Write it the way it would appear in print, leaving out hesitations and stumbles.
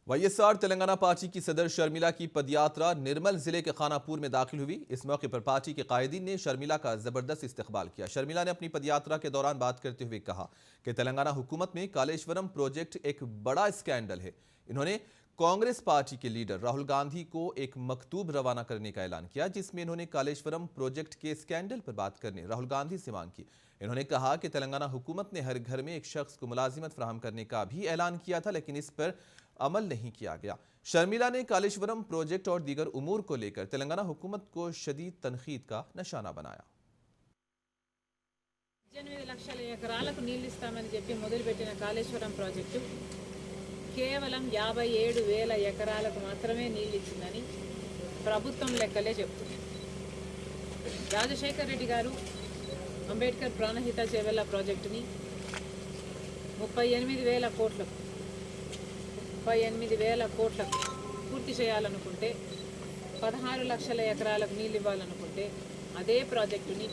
YSR Telangana party की सदर शर्मिला की पदयात्रा निर्मल जिले के खानापुर में दाखिल हुई। इस मौके पर पार्टी के कायदीन ने शर्मिला का जबरदस्त इस्तकबाल किया। शर्मिला ने अपनी पदयात्रा के दौरान बात करते हुए कहा कि तेलंगाना हुकूमत में कालेश्वरम प्रोजेक्ट एक बड़ा स्कैंडल है। इन्होंने कांग्रेस पार्टी के लीडर राहुल गांधी को एक मकतूब रवाना करने का ऐलान किया, जिसमें इन्होंने कालेश्वरम प्रोजेक्ट के स्कैंडल पर बात करने राहुल गांधी से मांग की। इन्होंने कहा कि तेलंगाना हुकूमत ने हर घर में एक शख्स को मुलाजिमत फराहम करने का भी ऐलान किया था, लेकिन इस पर अमल नहीं किया गया। शर्मिला ने कालेश्वरम प्रोजेक्ट और दीगर उमूर को लेकर तेलंगाना हुकूमत को शदीद तनकीद का निशाना बनाया। 18 లక్షల ఎకరాలకు నీళ్లు ఇస్తామని చెప్పి మొదలుపెట్టిన కాళేశ్వరం ప్రాజెక్టు కేవలం 57,000 ఎకరాలకు మాత్రమే నీళ్లు ఇచ్చిందని ప్రభుత్వం లెక్కలే చెప్తుంది. రాజశేఖర్ రెడ్డి గారు అంబేద్కర్ ప్రాణహిత చేవెళ్ల ప్రాజెక్టుని 38,000 కోట్లకు పూర్తి చేయాలనుకుంటే 16 లక్షల ఎకరాలకు నీళ్లు ఇవ్వాలనుకుంటే అదే ప్రాజెక్టుని